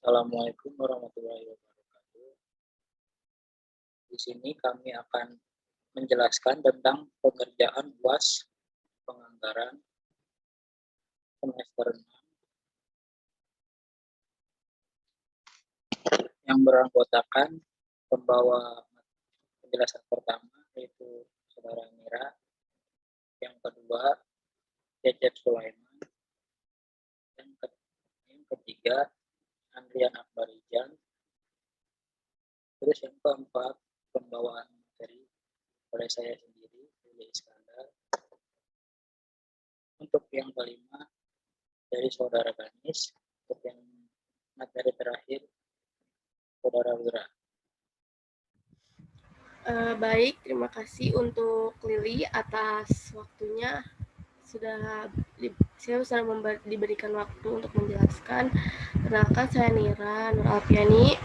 Assalamualaikum warahmatullahi wabarakatuh. Di sini kami akan menjelaskan tentang pengerjaan UAS penganggaran semester 6 yang beranggotakan pembawa penjelasan pertama yaitu Saudara Mira, yang kedua Cecep Sulaiman, yang ketiga Andrian Akbarijan, terus yang keempat pembawaan materi oleh saya sendiri, Willy Iskandar. Untuk yang kelima dari Saudara Ganis, untuk yang materi terakhir Saudara Wira. Baik, terima kasih untuk Lili atas waktunya. Saya sudah diberikan waktu untuk menjelaskan. Kenalkan, saya Nira Nur Alfiani.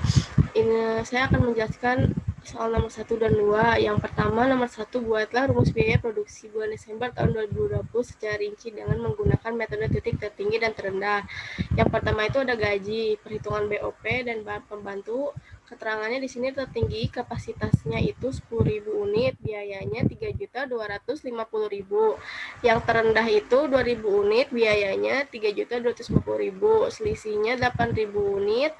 Ini saya akan menjelaskan soal nomor 1 dan 2. Yang pertama, nomor 1, buatlah rumus biaya produksi bulan Desember tahun 2020 secara rinci dengan menggunakan metode titik tertinggi dan terendah. Yang pertama itu ada gaji, perhitungan BOP, dan bahan pembantu. Keterangannya di sini tertinggi, kapasitasnya itu 10.000 unit, biayanya 3.250.000. Yang terendah itu 2.000 unit, biayanya 3.250.000. Selisihnya 8.000 unit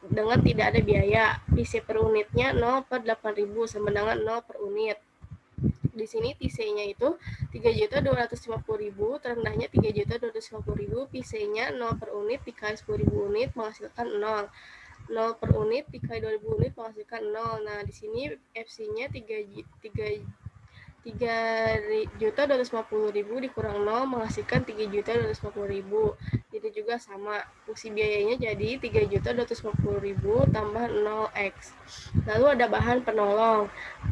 dengan tidak ada biaya. TC per unitnya 0 per 8.000 sama dengan 0 per unit. Di sini TC-nya itu 3.250.000, terendahnya 3.250.000, TC-nya 0 per unit dikali 10.000 unit menghasilkan 0. 0 per unit dikali 2.000 unit menghasilkan 0. Nah, di sini FC-nya 3.250.000 dikurang 0 menghasilkan 3.250.000. Jadi juga sama, fungsi biayanya jadi 3.250.000 tambah 0x. Lalu ada bahan penolong.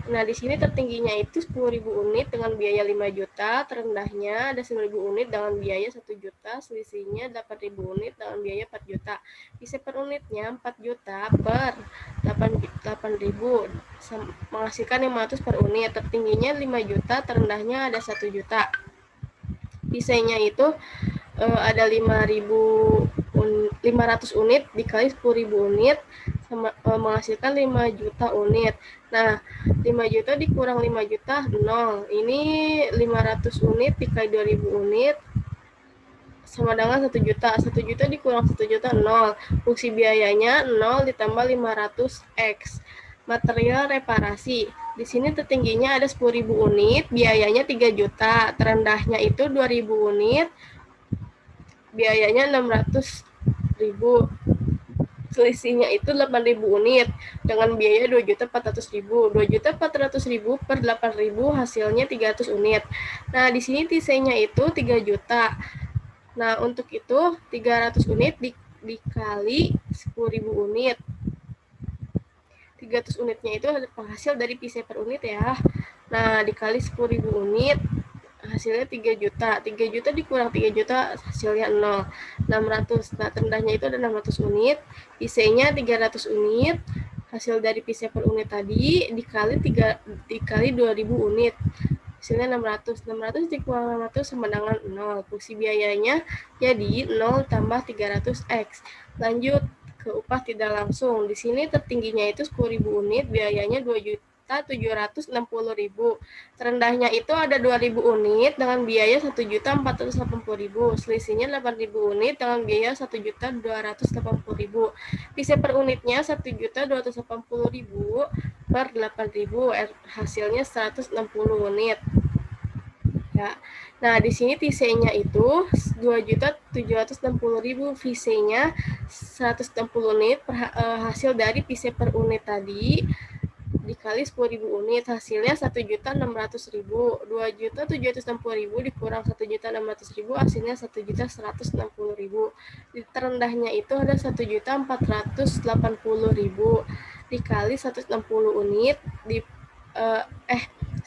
Nah, di sini tertingginya itu 10.000 unit dengan biaya 5 juta, terendahnya ada 9.000 unit dengan biaya 1 juta, selisihnya 8.000 unit dengan biaya 4 juta. Bisa per unitnya 4 juta per 8.000 menghasilkan 500 per unit. Tertingginya 5 juta, terendahnya ada 1 juta. Desainnya itu ada 500 unit dikali 10.000 unit menghasilkan 5 juta unit. Nah, 5 juta dikurang 5 juta 0. Ini 500 unit dikali 2.000 unit sama dengan 1 juta. 1 juta dikurang 1 juta 0. Fungsi biayanya 0 ditambah 500x. Material reparasi. Di sini tertingginya ada 10.000 unit, biayanya 3 juta. Terendahnya itu 2.000 unit, biayanya 600.000. Selisihnya itu 8.000 unit dengan biaya 2.400.000. 2.400.000 per 8.000 hasilnya 300 unit. Nah, di sini TC-nya itu 3 juta. Nah, untuk itu 300 unit dikali 10.000 unit. 300 unitnya itu penghasil dari PC per unit ya. Nah, dikali 10.000 unit, hasilnya 3 juta. 3 juta dikurang 3 juta, hasilnya 0. 600. Nah, terendahnya itu ada 600 unit. PC-nya 300 unit. Hasil dari PC per unit tadi dikali 2.000 unit. Hasilnya 600. 600 dikurang 600 sama dengan 0. Fungsi biayanya jadi 0 tambah 300x. Lanjut ke upah tidak langsung. Di sini tertingginya itu 10.000 unit, biayanya 2.760.000. Terendahnya itu ada 2.000 unit dengan biaya 1.480.000. Selisihnya 8.000 unit dengan biaya 1.280.000. PC per unitnya 1.280.000 per 8.000, hasilnya 160 unit. Ya. Nah, di sini TC-nya itu 2.760.000, VC-nya 160 unit hasil dari PC per unit tadi dikali 10.000 unit, hasilnya 1.600.000. 2.760.000 dikurang 1.600.000, hasilnya 1.160.000. Di terendahnya itu ada 1.480.000 dikali 160 unit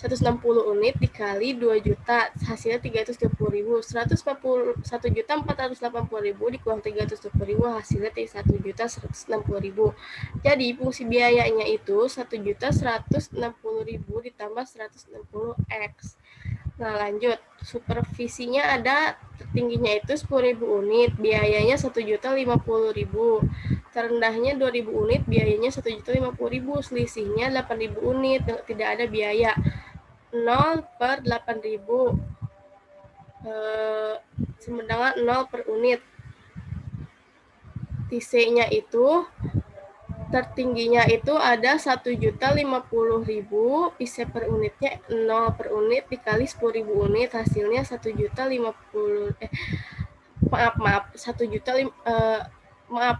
160 unit dikali 2 juta, hasilnya 320.000. 1.480.000 dikurang 320.000, hasilnya 1.160.000. Jadi fungsi biayanya itu 1.160.000 ditambah 160x. Nah, lanjut. supervisinya ada, tertingginya itu 10.000 unit, biayanya 1.050.000. Terendahnya 2.000 unit, biayanya 1.050.000, selisihnya 8.000 unit, tidak ada biaya. 0 per 8.000, sedangkan 0 per unit. TC-nya itu tertingginya itu ada 1.050.000, PC per unitnya 0 per unit dikali 10.000 unit, hasilnya 1.050, maaf 1 juta, maaf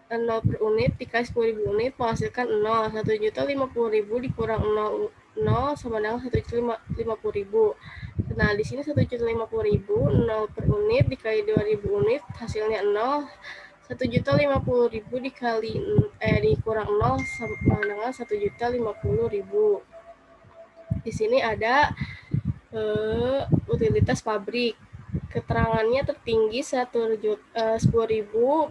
0 per unit dikali 10.000 unit menghasilkan 0. 1.050.000 dikurang 0 sama dengan 1.050.000. Nah, di sini 1.050.000, 0 per unit dikali 2.000 unit hasilnya 0. 1.050.000 dikali dikurang 0 sama dengan 1.050.000. Di sini ada utilitas pabrik. Keterangannya tertinggi 10.000,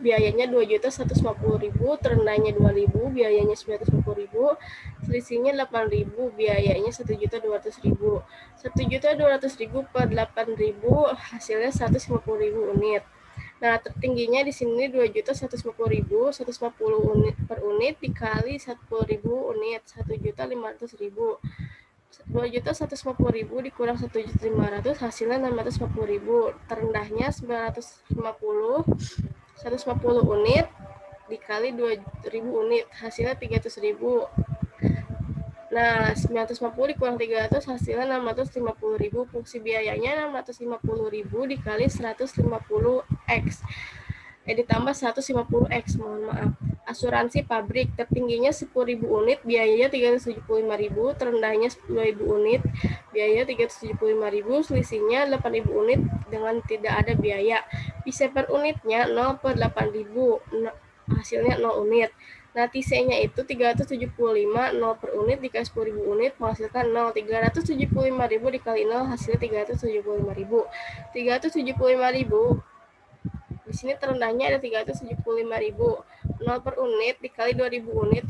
biayanya 2.150.000, terendahnya 2.000, biayanya 950.000, selisihnya 8.000, biayanya 1.200.000. 1.200.000 per 8.000 hasilnya 150.000 unit. Nah, tertingginya di sini 2.150.000, 150 unit per unit dikali 10.000 unit, 1.500.000. 2.150.000 dikurang 1.500 hasilnya 650.000. Terendahnya 950, 150 unit dikali 2.000 unit hasilnya 300.000. Nah, 950 dikurang 300 hasilnya 650.000. Fungsi biayanya 650.000 dikali 150x. Ditambah 150x, mohon maaf. Asuransi pabrik tertingginya 10.000 unit, biayanya 375.000, terendahnya 2.000 unit, biaya 375.000, selisihnya 8.000 unit dengan tidak ada biaya. PC per unitnya 0 per 8.000, hasilnya 0 unit. Nah, TC-nya itu 375, 0 per unit dikali 10.000 unit menghasilkan 0. 375.000 dikali 0 hasilnya 375.000. 375.000 di sini terendahnya ada 375.000. 0 per unit dikali 2.000 unit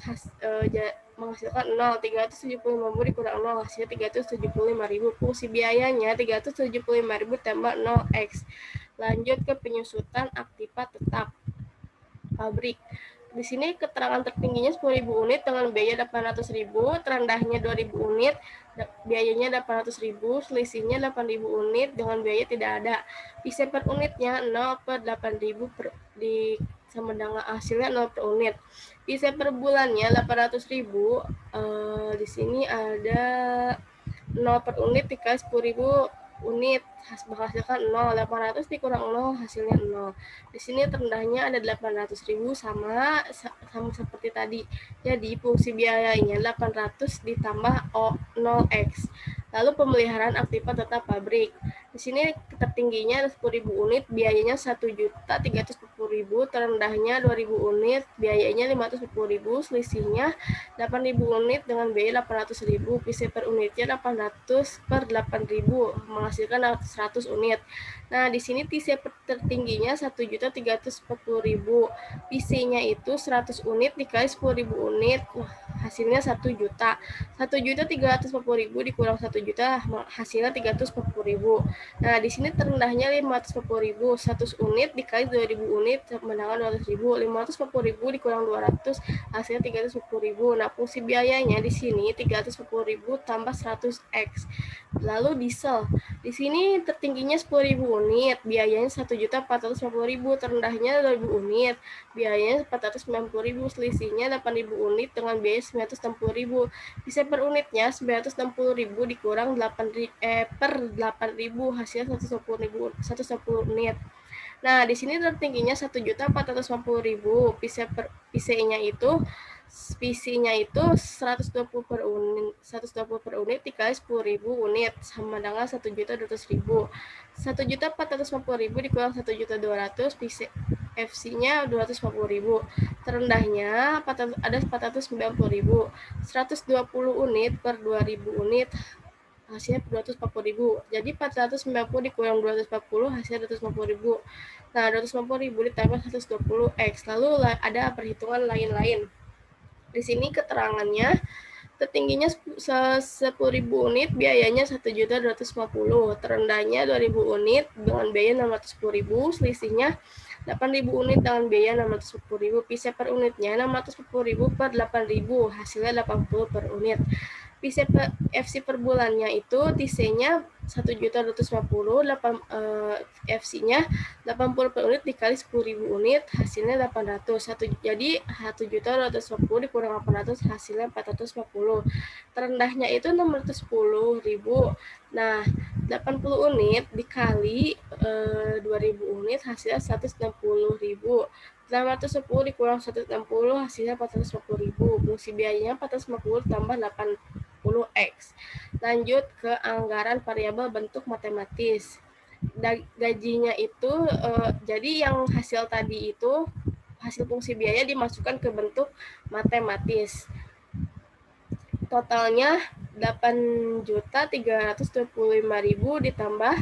menghasilkan 0. 375.000 dikurang 0 hasilnya 375.000. Fungsi biayanya 375.000 tambah 0x. Lanjut ke penyusutan aktiva tetap pabrik. Di sini keterangan tertingginya 10.000 unit dengan biaya 800.000, terendahnya 2.000 unit, biayanya 800.000, selisihnya 8.000 unit dengan biaya tidak ada. PC per unitnya 0 per 8.000 sama dengan hasilnya 0 per unit. PC per bulannya 800.000, di sini ada 0 per unit dikali 10.000 unit menghasilkan 0. 800 dikurang 0 hasilnya 0. Di sini terendahnya ada 800.000 sama seperti tadi. Jadi fungsi biayanya 800 ditambah 0x. Lalu pemeliharaan aktiva tetap pabrik. Di sini tertingginya 10.000 unit, biayanya 1.340.000, terendahnya 2.000 unit, biayanya 540.000, selisihnya 8.000 unit dengan biaya 800.000, PC per unitnya 800 per 8.000, menghasilkan 100 unit. Nah, di sini TC tertingginya 1.340.000, PC-nya itu 100 unit dikali 10.000 unit, hasilnya 1 juta. 1.340.000 dikurang 1 juta, hasilnya 340.000. Nah, di sini terendahnya 540.000, 100 unit dikali 2.000 unit sama dengan 200.000. 540.000 dikurang 200, hasilnya 310.000. Nah, fungsi biayanya di sini 310.000 tambah 100x. Lalu diesel. Di sini tertingginya 10.000 unit, biayanya 1.450.000, terendahnya 2.000 unit, biayanya 490.000, selisihnya 8.000 unit dengan biaya 960.000. Bisa per unitnya 960.000 dikurang 8 per 8.000, hasilnya 110.000, 110 unit. Nah, di sini tertingginya 1.450.000, PC-nya itu 120 per unit, 120 per unit dikali 10.000 unit sama dengan 1.200.000. 1.450.000 dikurang 1.200.000, FC-nya 250.000. Terendahnya ada 490.000. 120 unit per 2.000 unit hasilnya 240.000. Jadi 490 dikurang 240 hasilnya 250.000. Nah, 250.000 ditambah 120x. Lalu ada perhitungan lain-lain. Di sini keterangannya Tertingginya 10.000 unit, biayanya 1.250.000. Terendahnya 2.000 unit dengan biaya 610.000. Selisihnya 8.000 unit dengan biaya 610.000. PC per unitnya 640.000 per 8.000. Hasilnya 80 per unit. FC per bulannya itu TC-nya 1.250.000, FC-nya 80 per unit dikali 10.000 unit, hasilnya 800. Jadi 1.250.000 dikurang 800, hasilnya 450. Terendahnya itu 610.000. Nah, 80 unit dikali 2.000 unit, hasilnya 160.000. 810 dikurang 160, hasilnya 450.000. Fungsi biayanya 450 tambah 80X. Lanjut ke anggaran variabel bentuk matematis. Gajinya itu, jadi yang hasil tadi itu, hasil fungsi biaya dimasukkan ke bentuk matematis. Totalnya 8.325.000 ditambah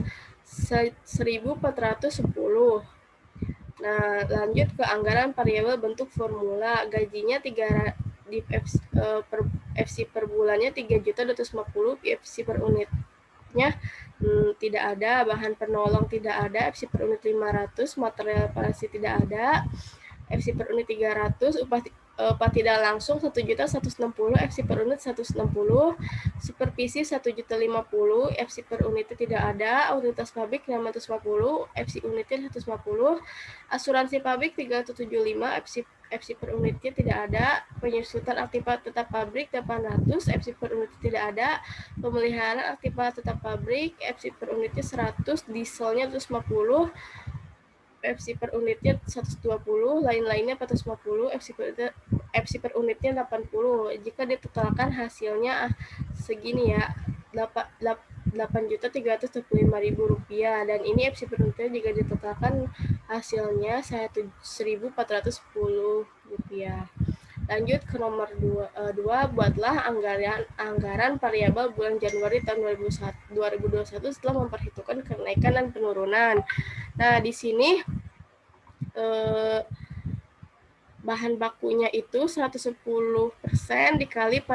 1.410. Nah, lanjut ke anggaran variabel bentuk formula. Gajinya di FC per bulannya 3.250, FC per unitnya tidak ada, bahan penolong tidak ada, FC per unit 500, material reparasi tidak ada, FC per unit 300, upah tidak langsung 1.160, FC per unit 160, supervisi 1.050, FC per unitnya tidak ada, utilitas pabrik 650, FC unitnya 150, asuransi pabrik 375, FC per unitnya tidak ada, penyusutan aktiva tetap pabrik 800, FC per unitnya tidak ada, pemeliharaan aktiva tetap pabrik, FC per unitnya 100, dieselnya 150, FC per unitnya 120, lain-lainnya 450, FC per unitnya 80. Jika ditotalkan hasilnya segini ya, 8.325.000 rupiah, dan ini FC per unitnya jika ditotalkan hasilnya 1.410 rupiah. Lanjut ke nomor 2, buatlah anggaran variabel bulan Januari tahun 2021 setelah memperhitungkan kenaikan dan penurunan. Nah, di sini bahan bakunya itu 110% dikali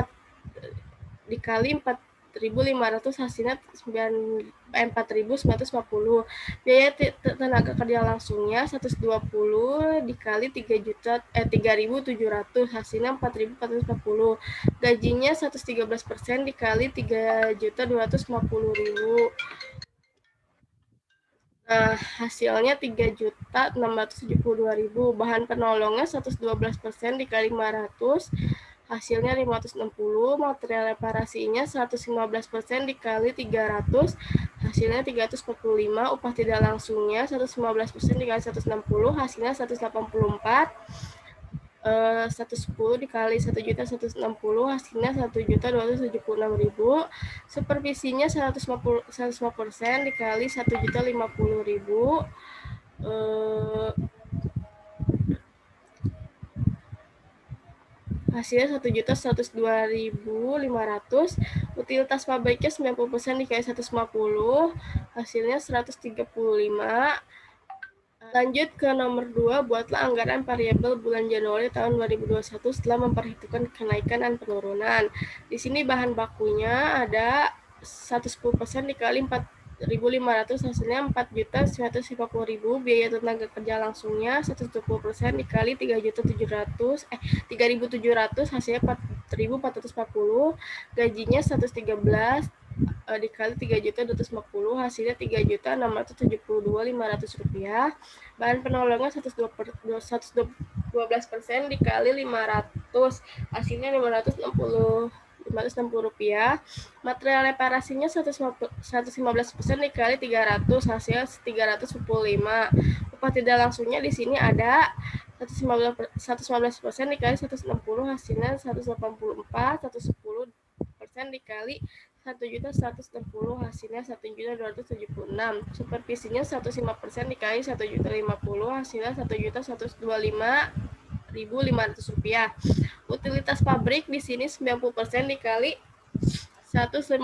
4.500, hasilnya 4.950. Biaya tenaga kerja langsungnya 120 dikali 3.700, hasilnya 4.440. Gajinya 113% dikali 3.250.000. Nah, hasilnya 3.672.000. Bahan penolongnya 112% dikali 500, hasilnya 560. Material reparasinya 115% dikali 300, hasilnya 345. Upah tidak langsungnya 115% dikali 160, hasilnya 184. 110 dikali 1.160, hasilnya 1.276.000. Supervisinya 100% dikali 1.050.000. Hasilnya 1.102.500. Utilitas pabriknya 90% dikali 150, hasilnya 135. Lanjut ke nomor 2, buatlah anggaran variabel bulan Januari tahun 2021 setelah memperhitungkan kenaikan dan penurunan. Di sini bahan bakunya ada 110% dikali 4.500, hasilnya 4.950.000. Biaya tenaga kerja langsungnya 120% dikali 3.700, hasilnya 4.440. Gajinya 113 dikali 3.250, hasilnya 3.672.500 rupiah. Bahan penolongnya 112% dikali 500, hasilnya 560 rupiah. Material reparasinya 115% dikali 300, hasilnya 345. Upah tidak langsungnya di sini ada 115% dikali 160, hasilnya 184. 110% dikali 1.160, hasilnya 1.276. Supervisinya 105% dikali 1.050, hasilnya 1.125.500 rupiah. Utilitas pabrik di sini 90% dikali 150,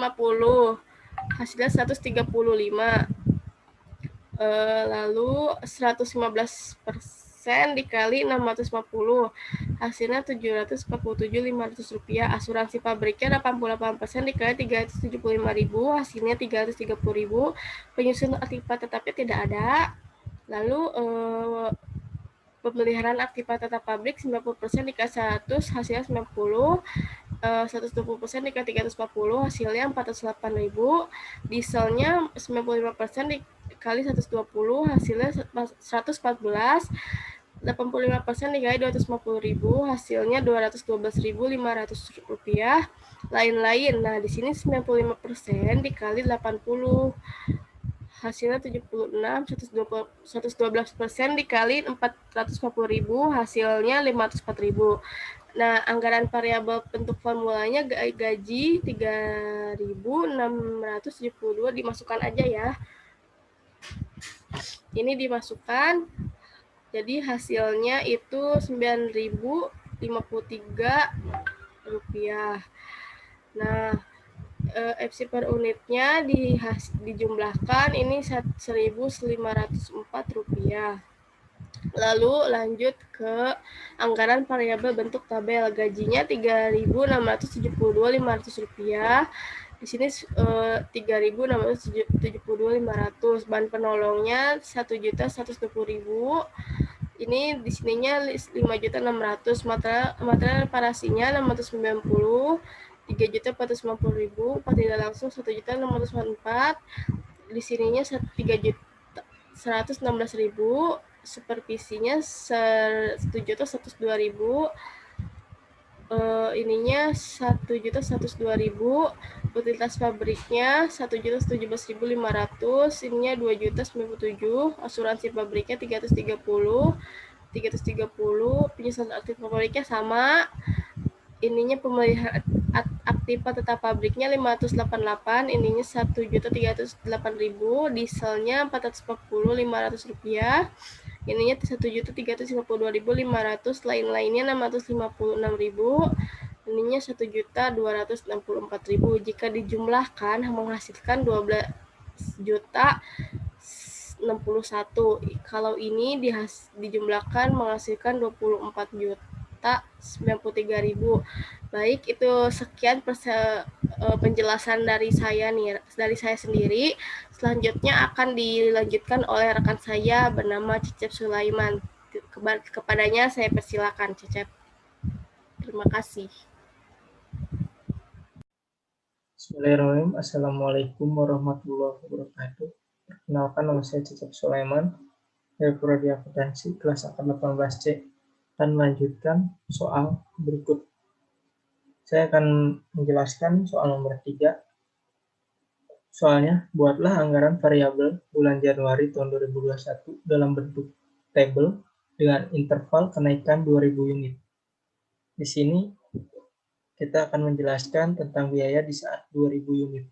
hasilnya 135. Lalu 115% 50% dikali 650, hasilnya Rp747.500. Asuransi pabriknya 88% dikali Rp375.000, hasilnya Rp330.000. Penyusun aktiva tetapnya tidak ada. Lalu pemeliharaan aktiva tetap pabrik 90% dikali 100, hasilnya 90. 120% dikali 340, hasilnya 408.000. Dieselnya 95% dikali 120, hasilnya 114. 85% dikali 250.000, hasilnya Rp212.500. Lain-lain. Nah, di sini 95% dikali 80, hasilnya 76. 112% dikali 450.000, hasilnya 504.000. Nah, anggaran variabel bentuk formulanya gaji 3.672 dimasukkan aja ya. Ini dimasukkan, jadi hasilnya itu Rp9.053. Nah, FC per unitnya dijumlahkan ini Rp1.504. Lalu lanjut ke anggaran variabel bentuk tabel. Gajinya Rp3.672.500. Di sini 3.672.500. Bahan penolongnya 1.120.000. Ini di sininya 5.600.000. Material reparasinya 690. 3.450.000. Upah tidak langsung 1.604. Di sininya 3.116.000. Supervisinya 1.102.000, ininya 1.102.000. Utilitas pabriknya 1.017.500, ininya 2.097. Asuransi pabriknya 330. Penyusunan aktif pabriknya sama. Ininya pemeliharaan aktiva tetap pabriknya 588, ininya 1.308.000. Dieselnya 440.500. Ininya 1.352.500, lain-lainnya 656.000, ininya 1.264.000. Jika dijumlahkan menghasilkan 12.061. Kalau ini dijumlahkan menghasilkan 24.093.000. Baik, itu sekian penjelasan dari saya sendiri. Selanjutnya akan dilanjutkan oleh rekan saya bernama Cecep Sulaiman. Kepadanya saya persilakan, Cecep. Terima kasih. Bismillahirrahmanirrahim. Assalamualaikum warahmatullahi wabarakatuh. Perkenalkan, nama saya Cecep Sulaiman dari Prodi Akuntansi kelas angkatan 18C. Akan melanjutkan soal berikut. Saya akan menjelaskan soal nomor 3. Soalnya, buatlah anggaran variabel bulan Januari tahun 2021 dalam bentuk tabel dengan interval kenaikan 2000 unit. Di sini kita akan menjelaskan tentang biaya di saat 2000 unit.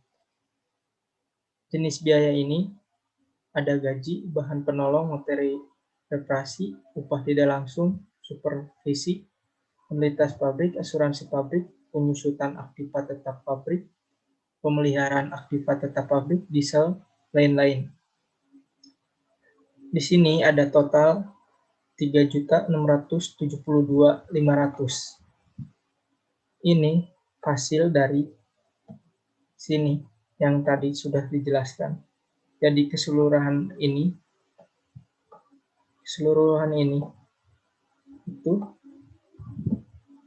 Jenis biaya ini ada gaji, bahan penolong, materi reparasi, upah tidak langsung, supervisi, utilitas pabrik, asuransi pabrik, penyusutan aktiva tetap pabrik, pemeliharaan aktiva tetap pabrik, diesel, lain-lain. Di sini ada total 3.672.500. Ini hasil dari sini yang tadi sudah dijelaskan. Jadi keseluruhan ini itu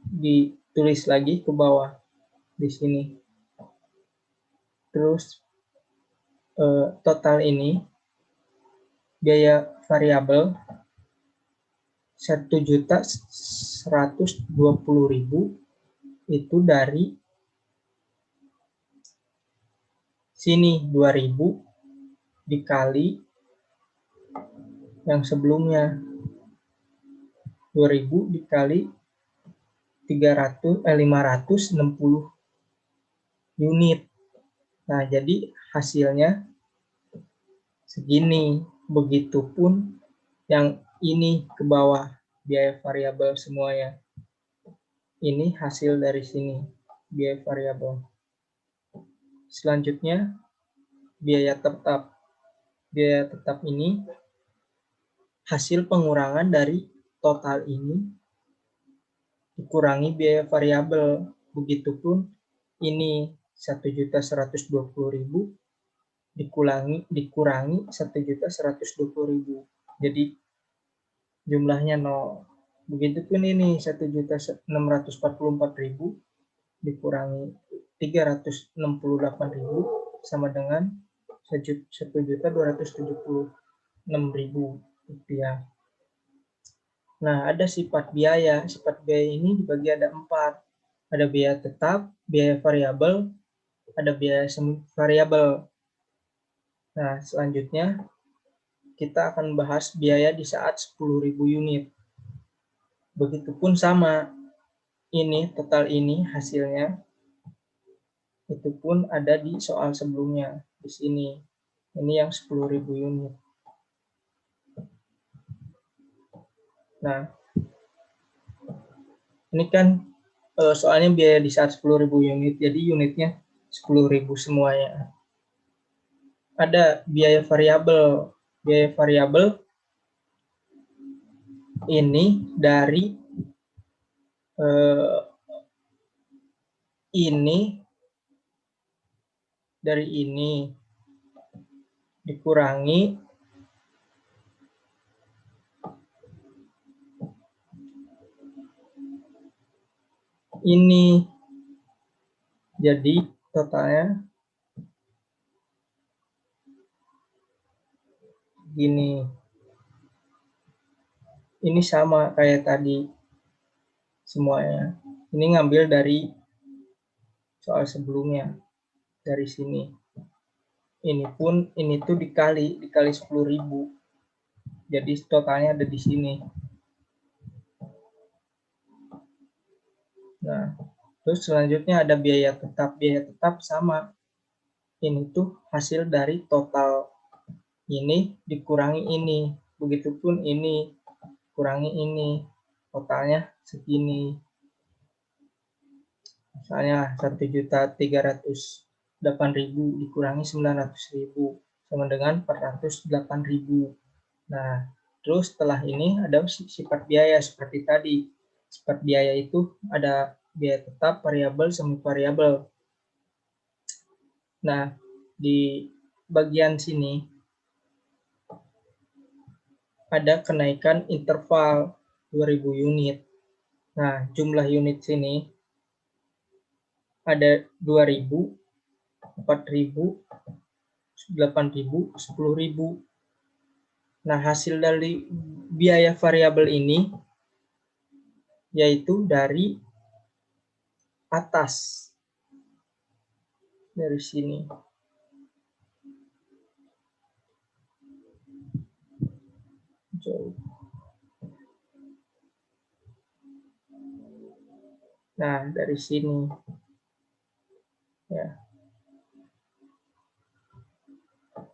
ditulis lagi ke bawah di sini. Terus total ini biaya variabel 1.120.000 itu dari sini 2.000 dikali yang sebelumnya 2.000 dikali 560 unit. Nah, jadi hasilnya segini. Begitupun yang ini ke bawah, biaya variabel semuanya. Ini hasil dari sini, biaya variabel. Selanjutnya, biaya tetap. Biaya tetap ini hasil pengurangan dari total ini dikurangi biaya variabel. Begitupun ini 1.120.000 dikurangi 1.120.000. Jadi jumlahnya 0. Begitupun ini 1.644.000 dikurangi 368.000 sama dengan 1.276.000 rupiah. Nah, ada sifat biaya. Sifat biaya ini dibagi ada 4. Ada biaya tetap, biaya variabel, ada biaya semi variabel. Nah, selanjutnya kita akan bahas biaya di saat 10.000 unit. Begitupun sama. Ini total ini hasilnya itu pun ada di soal sebelumnya di sini. Ini yang 10.000 unit. Nah, ini kan soalnya biaya di saat 10.000 unit, jadi unitnya 10.000 semuanya. Ada biaya variabel. Biaya variabel ini dari ini dikurangi ini, jadi totalnya gini. Ini sama kayak tadi semuanya. Ini ngambil dari soal sebelumnya, dari sini. Ini pun, ini tuh dikali 10.000. Jadi totalnya ada di sini. Nah, terus selanjutnya ada biaya tetap. Biaya tetap sama. Ini tuh hasil dari total ini dikurangi ini. Begitupun ini kurangi ini. Totalnya segini. Misalnya 1.308.000 dikurangi 900.000 sama dengan 408.000. Nah, terus setelah ini ada sifat biaya seperti tadi. Sifat biaya itu ada biaya tetap, variabel, semi variabel. Nah, di bagian sini ada kenaikan interval 2.000 unit. Nah, jumlah unit sini ada 2.000, 4.000, 8.000, 10.000. Nah, hasil dari biaya variabel ini yaitu dari atas, dari sini. Jauh. Nah, dari sini. Ya.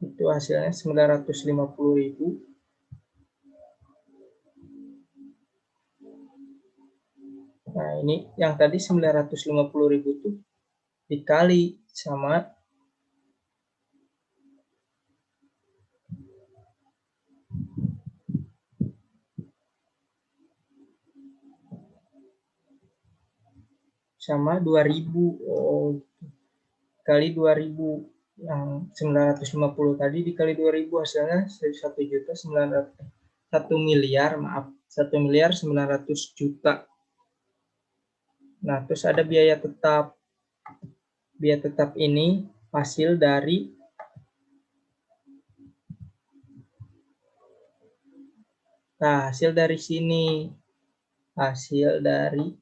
Itu hasilnya 950.000. Nah, ini yang tadi 950.000 itu dikali sama sama 2.000. Oh, kali 2.000. Yang 950 tadi dikali 2.000 hasilnya 1.900.000.000. Nah, terus ada biaya tetap. Biaya tetap ini hasil dari hasil dari sini. Hasil dari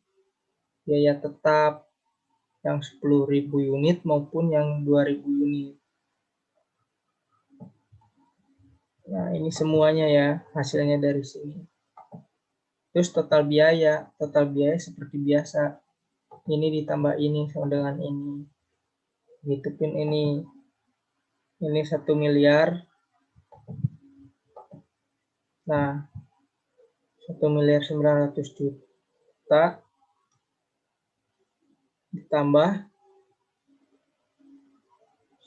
biaya tetap yang 10.000 unit maupun yang 2.000 unit. Nah, ini semuanya ya, hasilnya dari sini. Terus total biaya seperti biasa. Ini ditambah ini sama dengan ini. Gitupun ini. Ini 1 miliar. Nah, 1.900.000.000 ditambah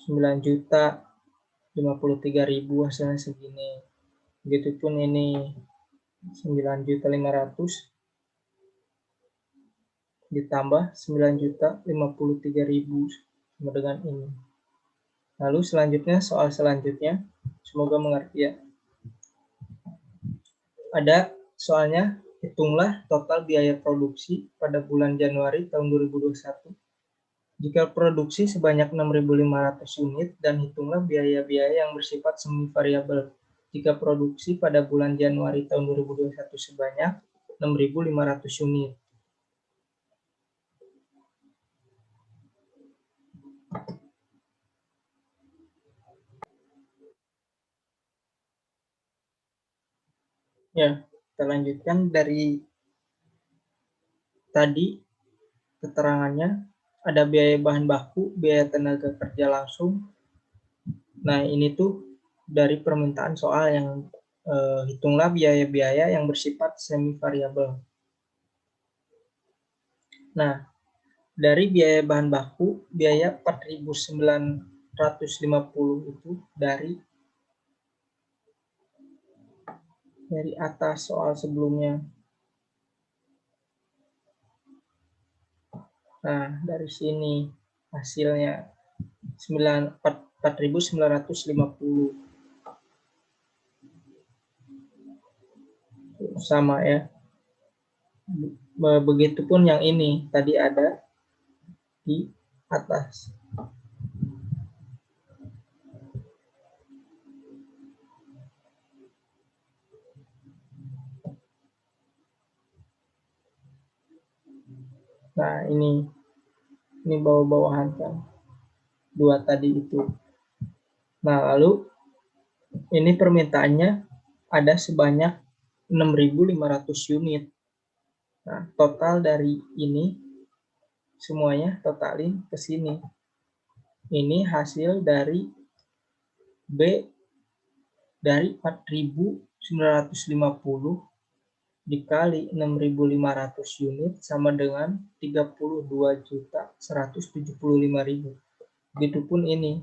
9.053.000 hasilnya segini. Begitupun ini 9.500.000 ditambah 9.053.000 sama dengan ini. Lalu selanjutnya, soal selanjutnya, semoga mengerti ya. Ada soalnya, hitunglah total biaya produksi pada bulan Januari tahun 2021. Jika produksi sebanyak 6.500 unit dan hitunglah biaya-biaya yang bersifat semi variabel. Jika produksi pada bulan Januari tahun 2021 sebanyak 6.500 unit. Ya, kita lanjutkan dari tadi keterangannya. Ada biaya bahan baku, biaya tenaga kerja langsung. Nah, ini tuh dari permintaan soal yang hitunglah biaya-biaya yang bersifat semi variabel. Nah, dari biaya bahan baku, biaya 4.950 itu dari atas soal sebelumnya. Nah, dari sini hasilnya 4.950. Sama ya. Begitupun yang ini tadi ada di atas. Nah, ini bawah-bawahan kan. Dua tadi itu. Nah, lalu ini permintaannya ada sebanyak 6.500 unit. Nah, total dari ini semuanya totalin ke sini. Ini hasil dari B dari 4.950 dikali 6.500 unit sama dengan 32.175.000. Begitupun ini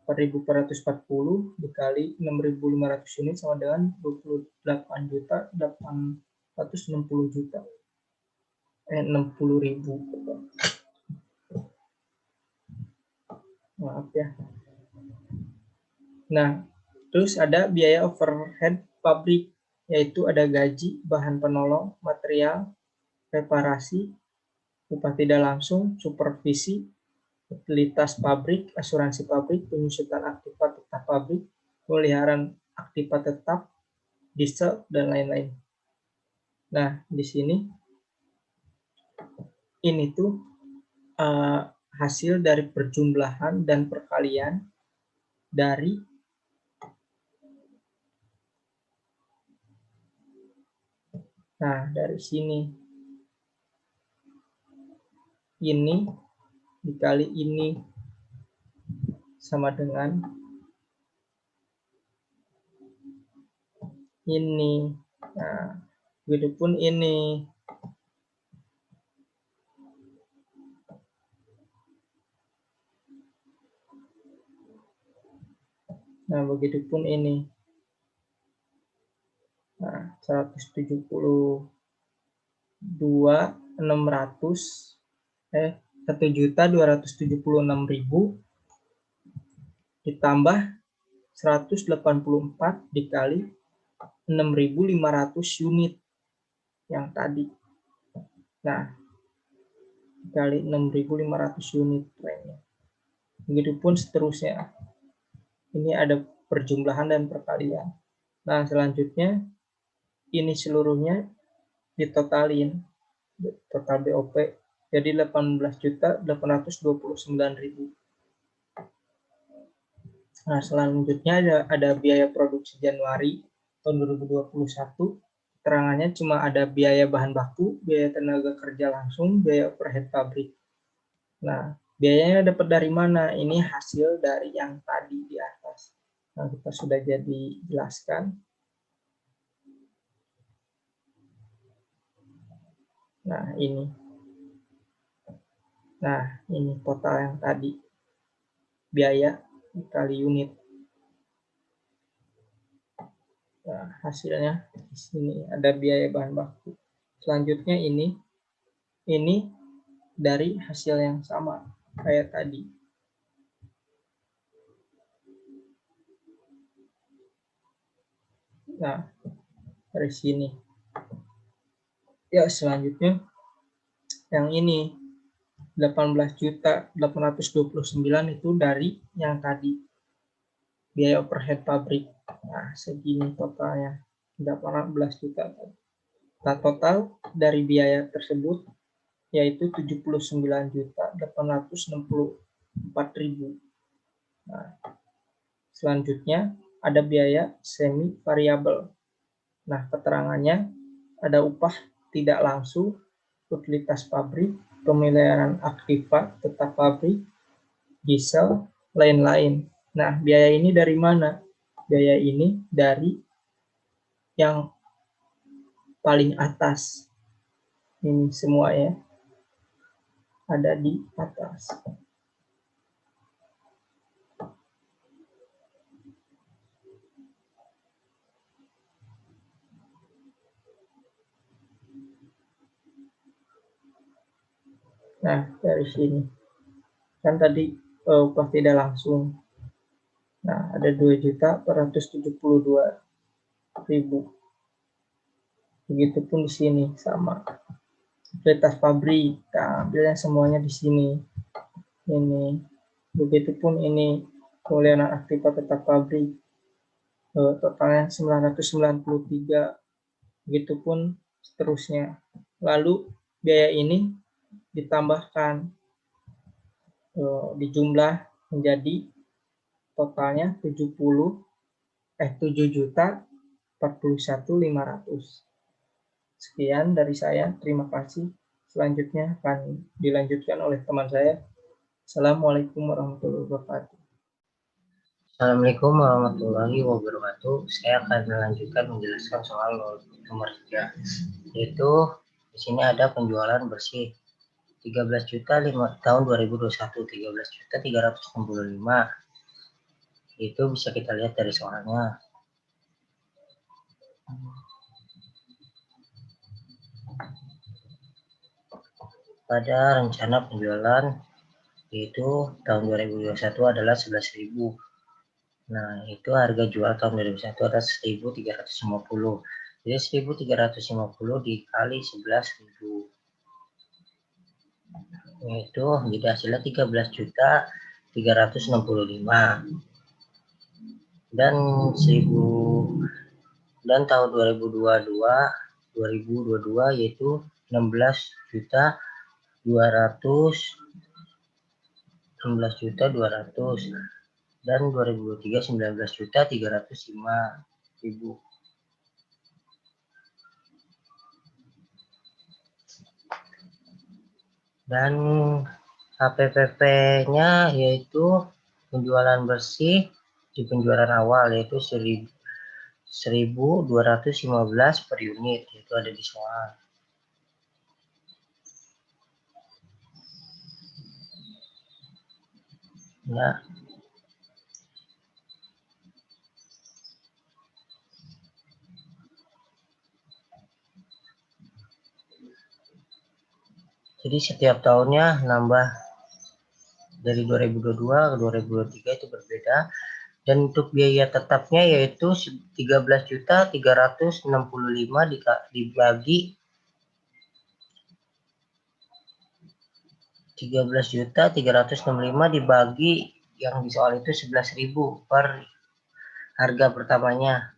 4.440 dikali 6.500 unit sama dengan 60.000. Maaf ya. Nah, terus ada biaya overhead pabrik, yaitu ada gaji, bahan penolong, material, reparasi, upah tidak langsung, supervisi, utilitas pabrik, asuransi pabrik, penyusutan aktiva tetap pabrik, pemeliharaan aktiva tetap, diesel, dan lain-lain. Nah, di sini ini tuh hasil dari perjumlahan dan perkalian dari dari sini ini dikali ini sama dengan ini. Nah, begitupun ini. Nah, begitupun ini. Nah, 1.276.000 ditambah 184 dikali 6.500 unit yang tadi. Nah, dikali 6.500 unit lainnya. Begitupun seterusnya. Ini ada perjumlahan dan perkalian. Nah, selanjutnya ini seluruhnya ditotalin. Total BOP jadi 18.829.000. Nah, selanjutnya ada biaya produksi Januari tahun 2021. Keterangannya cuma ada biaya bahan baku, biaya tenaga kerja langsung, biaya overhead pabrik. Nah, biayanya dapat dari mana? Ini hasil dari yang tadi di atas. Nah, kita sudah jadi jelaskan. Nah, ini. Nah, ini total yang tadi. Biaya dikali unit. Nah, Nah, hasilnya di sini ada biaya bahan baku. Selanjutnya ini dari hasil yang sama kayak tadi. Nah, dari sini. Ya, selanjutnya yang ini 18.829 itu dari yang tadi biaya overhead pabrik. Nah, segini totalnya 18 juta. Nah, total dari biaya tersebut yaitu 79.864.000. Nah, selanjutnya ada biaya semi variabel. Nah, keterangannya ada upah tidak langsung, utilitas pabrik, pemeliharaan aktiva tetap pabrik, diesel, lain-lain. Nah, biaya ini dari mana? Biaya ini dari yang paling atas. Ini semua ya, ada di atas. Nah, dari sini. Kan tadi upah tidak langsung. Nah, ada 2.472.000. Begitupun di sini sama. Utilitas pabrik, kita ambilnya semuanya di sini. Ini. Begitupun ini pemeliharaan aktiva tetap pabrik. Totalnya 993. Begitupun seterusnya. Lalu biaya ini ditambahkan dijumlah menjadi totalnya 7.041.500. Sekian dari saya, terima kasih. Selanjutnya akan dilanjutkan oleh teman saya. Assalamualaikum warahmatullahi wabarakatuh. Assalamualaikum warahmatullahi wabarakatuh. Saya akan melanjutkan menjelaskan soal nomor 3, yaitu di sini ada penjualan bersih 13 juta tahun 2021, 13 juta 365. Itu bisa kita lihat dari soalnya. Pada rencana penjualan yaitu tahun 2021 adalah 11.000. Nah, itu harga jual tahun 2021 adalah 1.350. Jadi 1.350 dikali 11.000. Itu jadi hasilnya 13.365. Dan tahun 2022 yaitu 16.200 dan 2023 19.305.000. Dan HPPP-nya yaitu penjualan bersih di penjualan awal yaitu 1.215 per unit, itu ada di soal. Nah, jadi setiap tahunnya nambah dari 2022 ke 2023 itu berbeda. Dan untuk biaya tetapnya yaitu 13.365 dibagi 13.365 dibagi yang di soal itu 11.000 per harga pertamanya.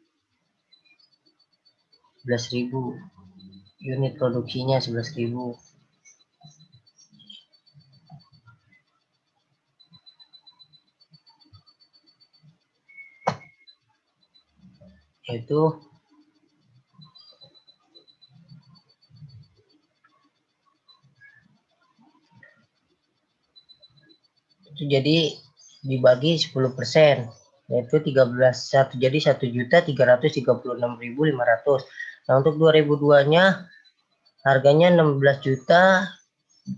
11.000 unit produksinya 11.000. Itu jadi dibagi 10%, yaitu 13 jadi 1.336.500. Nah, untuk 2002-nya harganya 16 juta,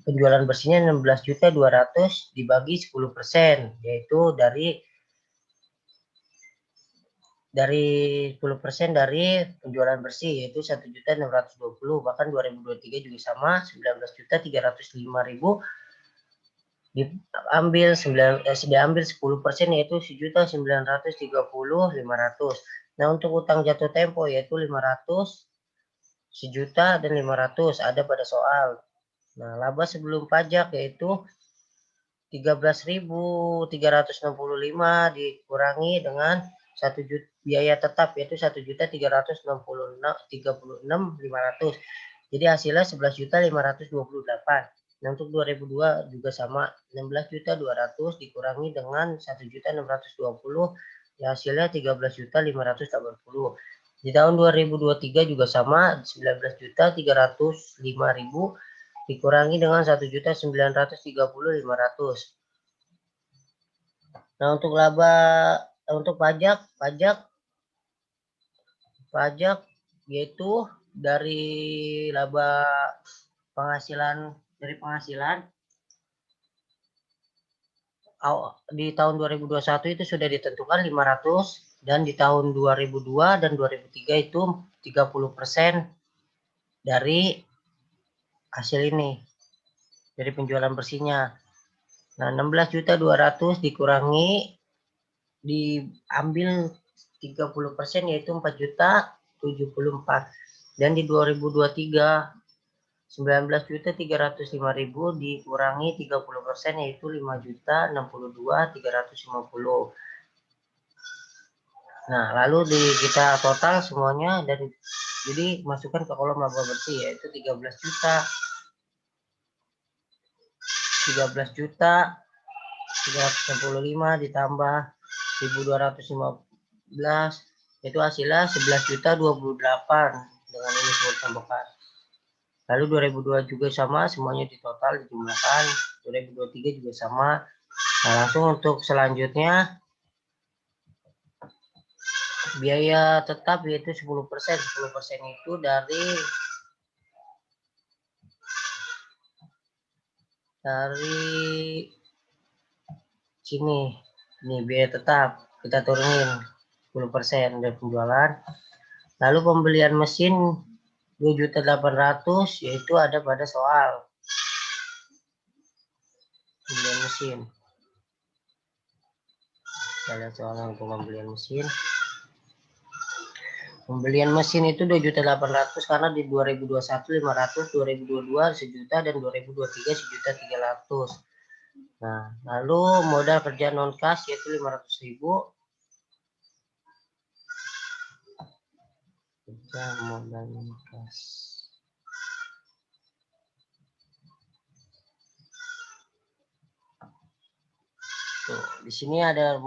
penjualan bersihnya 16.200 dibagi 10%, yaitu dari dari 10% dari penjualan bersih, yaitu 1.620.000. Bahkan 2023 juga sama, 19.305.000 diambil 10%, yaitu 1.930.500. Nah, untuk utang jatuh tempo yaitu 500, 1.000.000 dan 500 ada pada soal. Nah, laba sebelum pajak yaitu 13.365 dikurangi dengan 1 juta biaya tetap yaitu 1.336.500. Jadi hasilnya 11.528. Nah, untuk 2002 juga sama, 16.200 dikurangi dengan 1.620, ya hasilnya 13.580. Di tahun 2023 juga sama, 19.305.000 dikurangi dengan 1.930.500. Nah, untuk laba, untuk pajak yaitu dari laba penghasilan di tahun 2021 itu sudah ditentukan 500, dan di tahun 2002 dan 2003 itu 30% dari hasil ini, dari penjualan bersihnya. Nah, 16.200 dikurangi, diambil 30% yaitu 4.074. Dan di 2023 19.305.000 dikurangi 30% yaitu 5.062.350. Nah, lalu kita total semuanya dan jadi masukkan ke kolom laba bersih yaitu 13.365 ditambah 1.215 itu hasilnya 11.028 dengan ini semua ditambahkan. Lalu 2002 juga sama, semuanya ditotal dijumlahkan. 2023 juga sama. Nah, langsung untuk selanjutnya biaya tetap yaitu 10%. 10% itu dari sini. Ini biaya tetap kita turunin 10% dari penjualan. Lalu pembelian mesin 2.800.000 yaitu ada pada soal pembelian mesin. Kita lihat soalnya untuk pembelian mesin. Pembelian mesin itu 2.800.000 karena di 2021 500, 2022 1.000.000 dan 2023 1.300.000. Nah, lalu modal kerja non kas yaitu 500.000. Kerja modal non kas. Tuh, di sini ada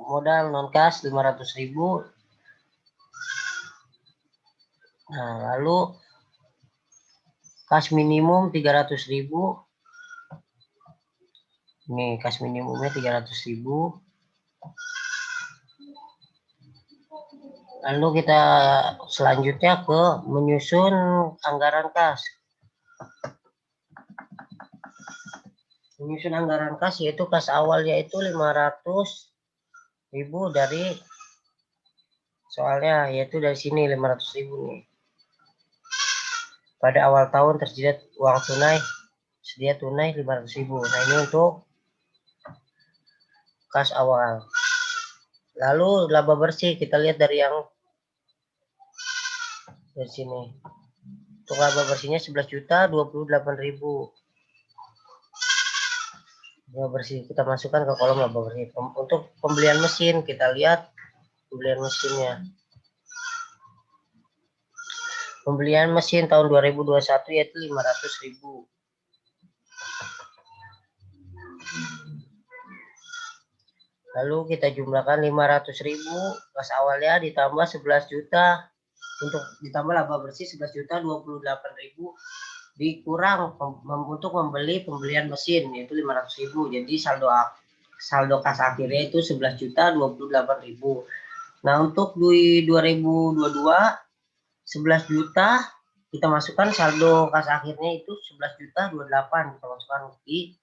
modal non kas 500.000. Nah, lalu kas minimum 300.000. Ini kas minimumnya 300.000. Lalu kita selanjutnya ke menyusun anggaran kas. Menyusun anggaran kas yaitu kas awal yaitu 500.000 dari soalnya yaitu dari sini 500.000 nih. Pada awal tahun tersedia uang tunai, sedia tunai 500.000. Nah, ini untuk kas awal. Lalu laba bersih kita lihat dari yang dari sini. Untuk laba bersihnya 11.028.000. Laba bersih kita masukkan ke kolom laba bersih. Untuk pembelian mesin kita lihat pembelian mesinnya. Pembelian mesin tahun 2021 yaitu 500.000. Lalu kita jumlahkan 500.000 kas awalnya ditambah 11 juta untuk ditambah laba bersih 11.028.000 dikurang untuk membeli pembelian mesin yaitu 500.000. Jadi saldo kas akhirnya itu 11.028.000. Nah, untuk di 2022 11 juta kita masukkan saldo kas akhirnya itu 11.028 kita masukkan di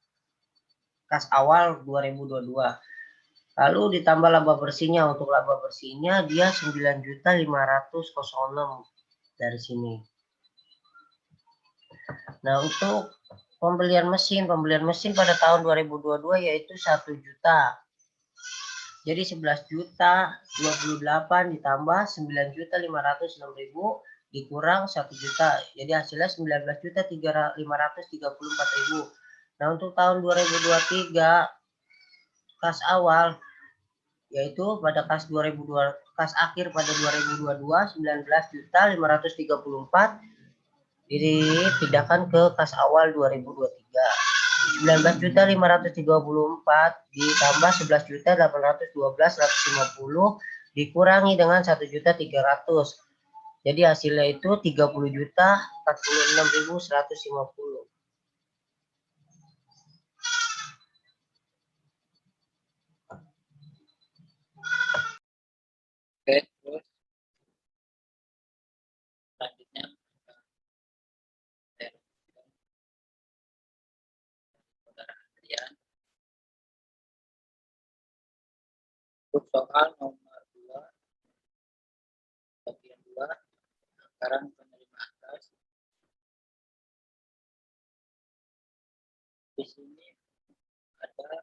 kas awal 2022. Lalu ditambah laba bersihnya. Untuk laba bersihnya dia 9.500.006 dari sini. Nah, untuk pembelian mesin pada tahun 2022 yaitu 1 juta. Jadi 11 juta 28 ditambah 9.506.000 dikurang 1 juta. Jadi hasilnya 19.534.000. Nah, untuk tahun 2023 kas awal yaitu pada kas akhir pada 2022 19.534 dipindahkan ke kas awal 2023. 19.534 ditambah 11.812.150 dikurangi dengan 1.300. Jadi hasilnya itu 30.046.150. Oke, terus selanjutnya saudara Adrian. Untuk soal nomor 2, bagian 2, anggaran penerimaan kas. Di sini ada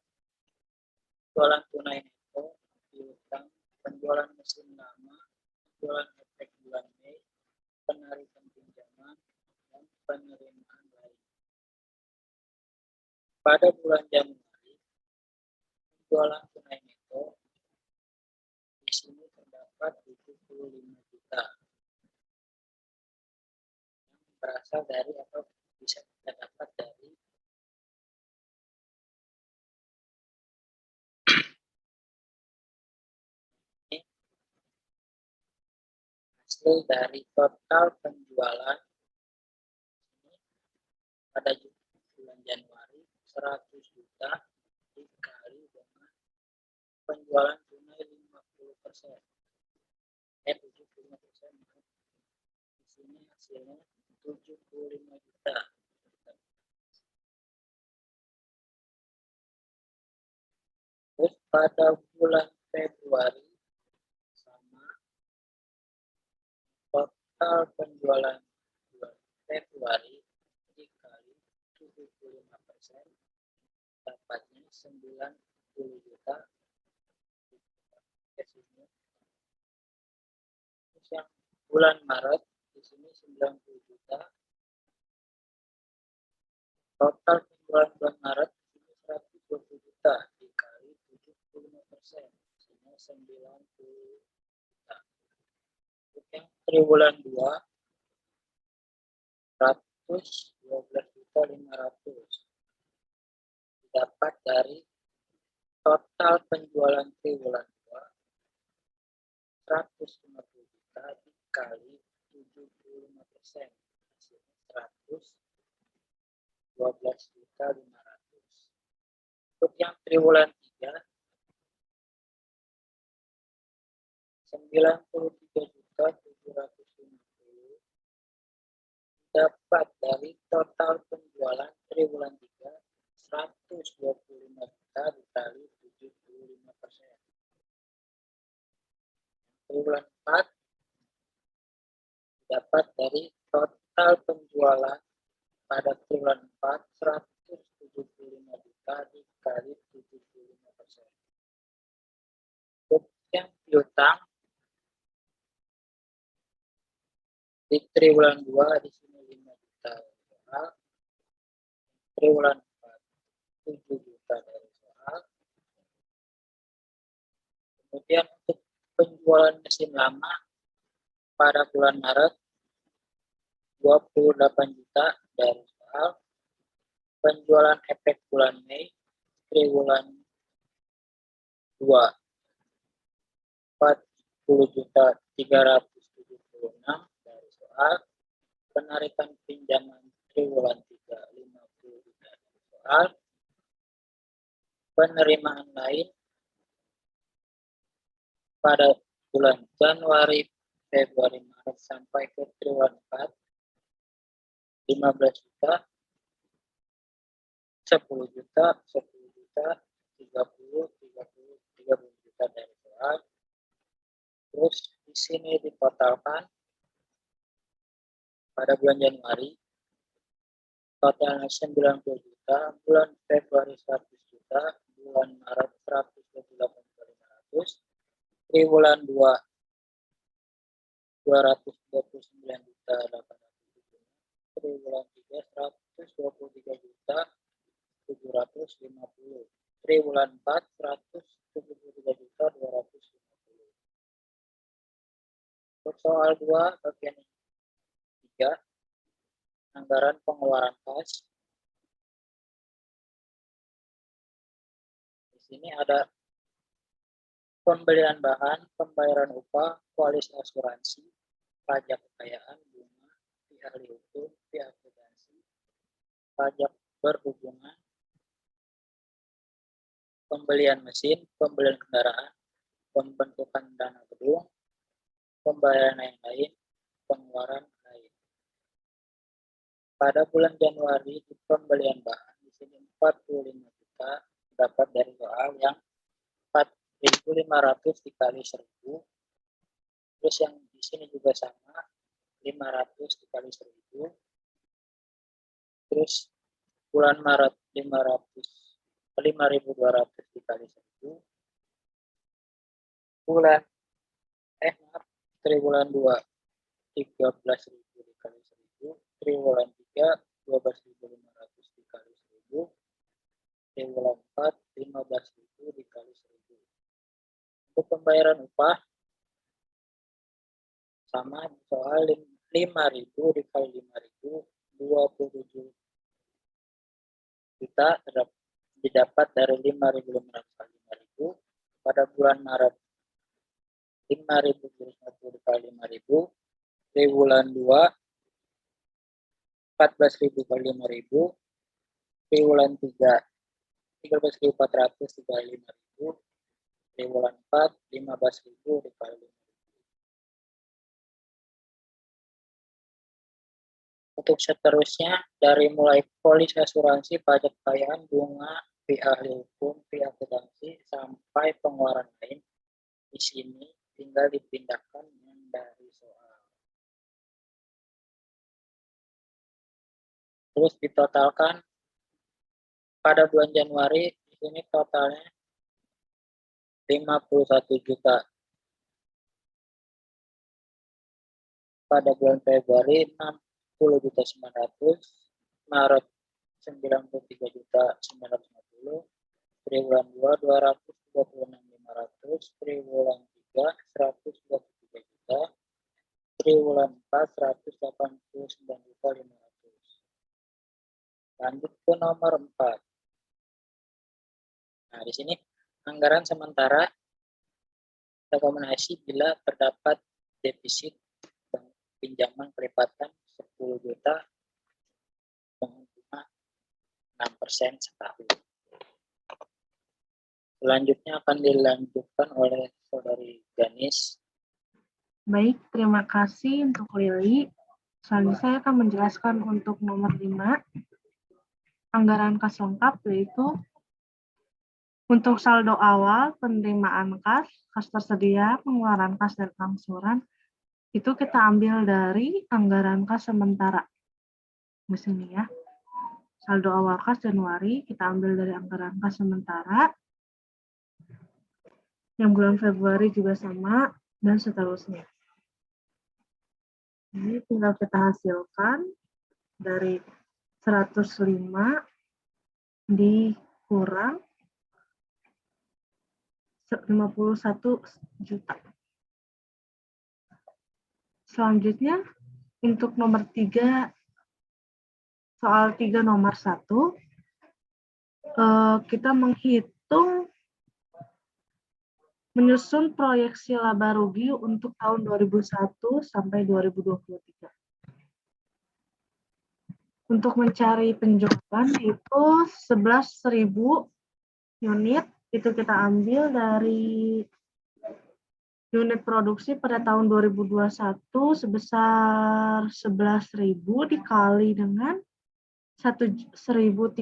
penjualan tunai neto, piutang, penjualan mesin lama, penjualan efek bulan Mei, penarikan pinjaman, dan penerimaan lain. Pada bulan Januari, penjualan tunai neto di sini terdapat 75 juta yang berasal dari atau bisa kita dapat dari hasil dari total penjualan pada bulan Januari 100 juta dikali dengan penjualan tunai 50%. 75%. Di sini hasilnya 75 juta. Terus pada bulan Februari sama total penjualan bulan Februari dikali 75% dapatnya 90 juta. Terus yang bulan Maret di sini 90 juta. Total penjualan bulan Maret di sini 120 juta dikali 75%, sehingga 90 juta. Untuk yang triwulan 2 112.500 didapat dari total penjualan triwulan 2 150 juta dikali 75%, hasilnya 112.500. Untuk yang triwulan 3 93.750 dapat dari total penjualan triwulan 3 125 juta dikali 75%. Triwulan 4 dapat dari total penjualan pada triwulan 4 175 juta dikali 75%. Untuk yang piutang di triwulan 2 di sini 5 juta soal, triwulan 4 7 juta dari soal. Kemudian untuk penjualan mesin lama pada bulan Maret 28 juta dari soal. Penjualan efek bulan Mei triwulan 2 40 juta 376 dari soal. Penarikan pinjaman triwulan 3 50 juta dari soal. Penerimaan lain pada bulan Januari, Februari, Maret sampai ke triwulan 4 15 juta 10 juta 10 juta 30 juta dari soal. Terus di sini ditotalkan pada bulan Januari totalnya 90 juta, bulan Februari 100 juta, bulan Maret 128.500, triwulan 2 229 juta 800, triwulan 3 123 juta 750, triwulan 4 173 juta 250. Untuk soal 2 bagian 3, anggaran pengeluaran kas. Di sini ada pembelian bahan, pembayaran upah, polis asuransi, pajak kekayaan, bunga, pihak ahli hukum, pihak akuntansi, pajak berhubungan, pembelian mesin, pembelian kendaraan, pembentukan dana gedung, pembayaran yang lain, pengeluaran lain. Pada bulan Januari di pembelian bahan di sini 45 juta dapat dari soal yang 4.500 dikali 1.000. Terus yang di sini juga sama 500 dikali 1.000. Terus bulan Maret 5.200 dikali 1.000. Triwulan 2 13.000 dikali 1.000. Triwulan 3 12.500 dikali 1.000. Triwulan 4 15.000 dikali 1.000. Untuk pembayaran upah sama soal 5.000 dikali 5.000 27 juta didapat dari 5.500 kali 5.000. Pada bulan Maret 5.050 dikali 5.000, triwulan 2 14.000 kali 5.000, triwulan 3 13.400 dikali 5.000, triwulan 4 15.000 dikali 5.000. Untuk seterusnya dari mulai polis asuransi, pajak kekayaan, bunga, pihak ahli hukum, pihak akuntansi sampai pengeluaran lain, di sini tinggal dipindahkan yang dari soal. Terus ditotalkan pada bulan Januari di sini totalnya 51 juta. Pada bulan Februari 60 juta 900, Maret 93 juta 950, triwulan 2 226.500, triwulan 3 123 juta, triwulan 4 189 juta 500. Lanjut ke nomor 4. Nah, di sini anggaran sementara rekomendasi bila terdapat defisit pinjaman kelipatan 10 juta dengan bunga 6% setahun. Selanjutnya akan dilanjutkan oleh Saudari Ganis. Baik, terima kasih untuk Lili. Selanjutnya saya akan menjelaskan untuk nomor 5, anggaran kas lengkap, yaitu untuk saldo awal, penerimaan kas, kas tersedia, pengeluaran kas, dan angsuran, itu kita ambil dari anggaran kas sementara. Di sini ya. Saldo awal kas Januari, kita ambil dari anggaran kas sementara. Yang bulan Februari juga sama, dan seterusnya. Ini tinggal kita hasilkan dari 105 dikurang 51 juta. Selanjutnya, untuk nomor 3, soal 3 nomor 1, kita menghitung menyusun proyeksi laba rugi untuk tahun 2001 sampai 2023. Untuk mencari penjualan itu 11.000 unit, itu kita ambil dari unit produksi pada tahun 2021 sebesar 11.000 dikali dengan 1.350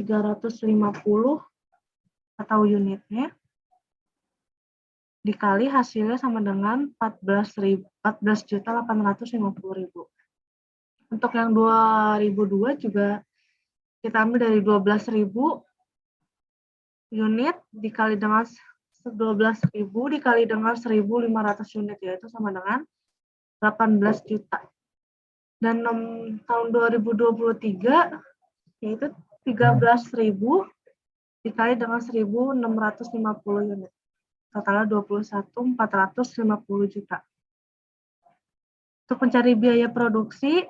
atau unitnya dikali hasilnya sama dengan 14.850.000. Untuk yang 2002 juga kita ambil dari 12.000 unit dikali dengan 12.000 dikali dengan 1.500 unit, yaitu sama dengan 18 juta. Dan tahun 2023 yaitu 13.000 dikali dengan 1.650 unit. Totalnya 21.450 juta. Untuk mencari biaya produksi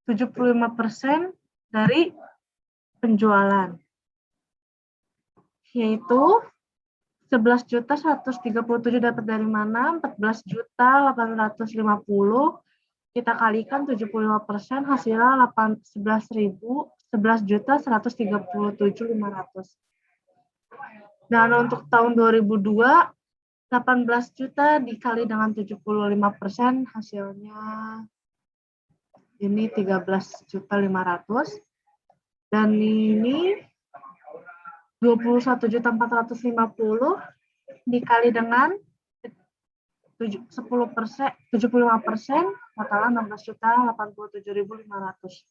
75% dari penjualan, yaitu 11.137 dapat dari mana? 14.850 kita kalikan 75%, hasilnya 11.137.500. Dan untuk tahun 2002 18 juta dikali dengan 75%, hasilnya ini 13.500.000. Dan ini 21.450 dikali dengan 10%, 75%, totalnya 16.087.500.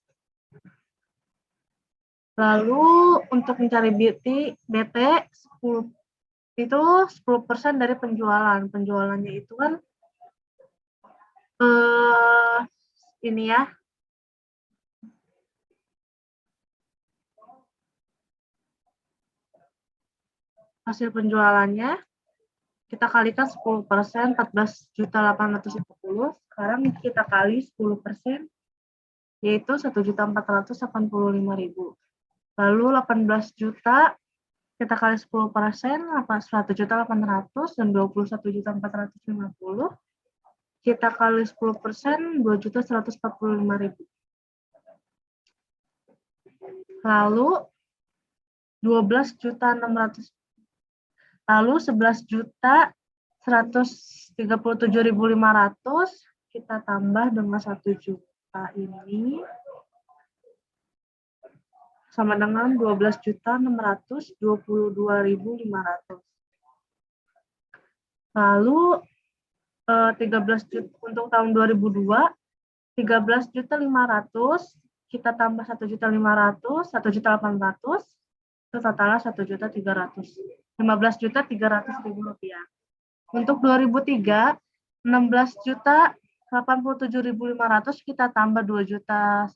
Lalu untuk mencari BT 10 itu 10% dari penjualan. Penjualannya itu kan ini ya. Hasil penjualannya kita kalikan 10%, 14.850. Sekarang kita kali 10%, yaitu 1.485.000. Lalu 18 juta kita kali 10%, 1.800.000 dan 21.450. Kita kali 10%, 2.145.000. Lalu 12.600. Lalu 11.137.500 kita tambah dengan 1 juta ini sama dengan 12.622.500. Lalu 13 juta untuk tahun 2002 13.500 kita tambah 1.500, 1.800, itu totalnya 1.300. 15.300.000 rupiah. Untuk 2003 16.087.500 kita tambah 2.145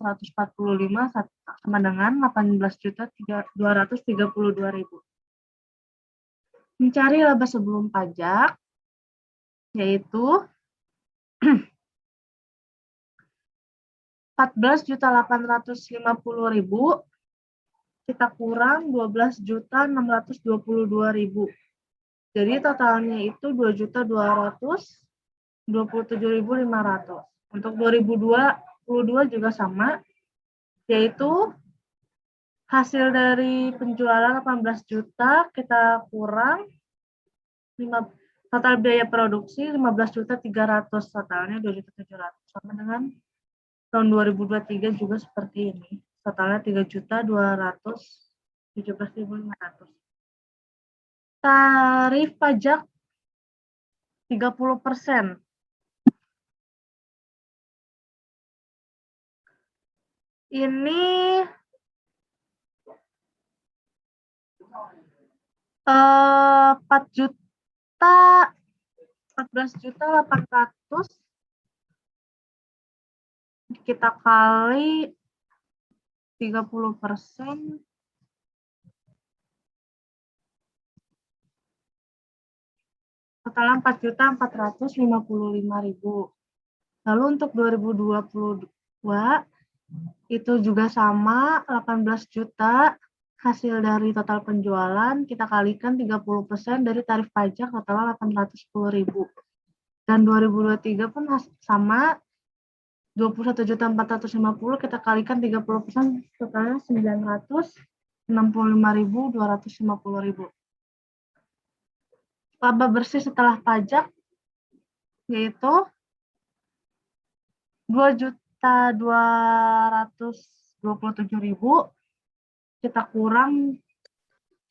sama dengan 18.232.000. Mencari laba sebelum pajak yaitu 14.850.000 kita kurang 12.622.000. Jadi totalnya itu 2.227.500. Untuk 2022 juga sama, yaitu hasil dari penjualan 18 juta kita kurang total biaya produksi 15.300, totalnya 2.700. Sama dengan tahun 2023 juga seperti ini. Totalnya 3.217.500. Tarif pajak 30%. Ini 14.800 kita kali 30%. Totalnya 4.455.000. Lalu untuk 2022 itu juga sama, 18 juta hasil dari total penjualan kita kalikan 30% dari tarif pajak, totalnya 810.000. Dan 2023 pun sama, 21.450 kita kalikan 30%, totalnya 965.250.000. Laba bersih setelah pajak yaitu 2.227.000 kita kurang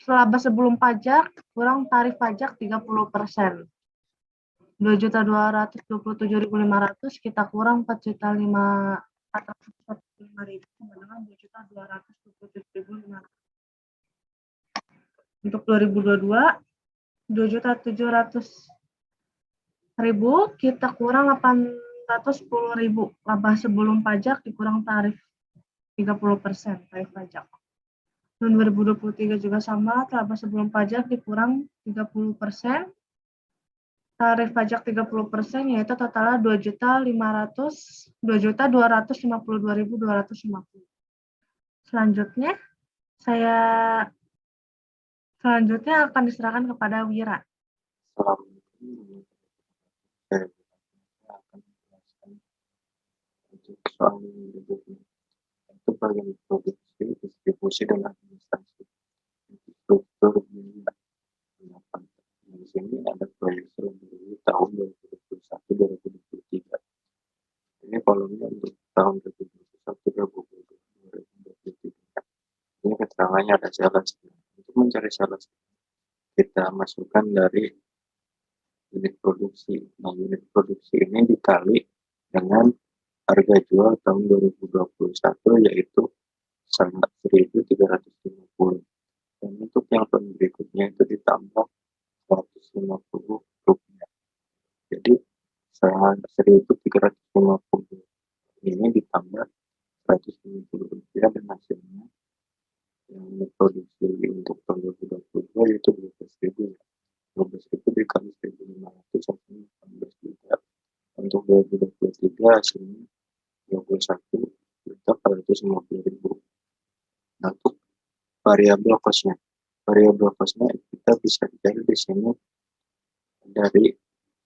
laba sebelum pajak kurang tarif pajak 30%. 2.227.500 kita kurang 4.445.000 sama dengan 2.227.500. Untuk 2022 2.700.000 kita kurang 810.000. Laba sebelum pajak dikurang tarif 30% tarif pajak. Tahun 2023 juga sama, laba sebelum pajak dikurang 30%. Tarif pajak 30% yaitu totalnya 2.252.250. Selanjutnya akan diserahkan kepada Wira. Assalamualaikum. Saya akan menjelaskan untuk soal yang berikutnya. Untuk bagian produksi, distribusi, dan administrasi. Struktur biaya pendapatan. Di sini ada proyeksi dari tahun 2021-2023. Ini kolomnya untuk tahun 2021-2023. Ini keterangannya ada sales. Untuk mencari sales, kita masukkan dari unit produksi. Nah, unit produksi ini dikali dengan harga jual tahun 2021 yaitu 1.350. Dan untuk yang tahun berikutnya itu ditambah 150 rupiah. Jadi 1.350 ini ditambah 150 rupiah dan hasilnya yang diproduksi untuk tahun 2022 yaitu 12.000. 12.000 dikali 1.500 hasilnya 18 juta. Untuk 2023 hasilnya 21.450.000. Nah, untuk variabel cost-nya kita bisa cari di sini dari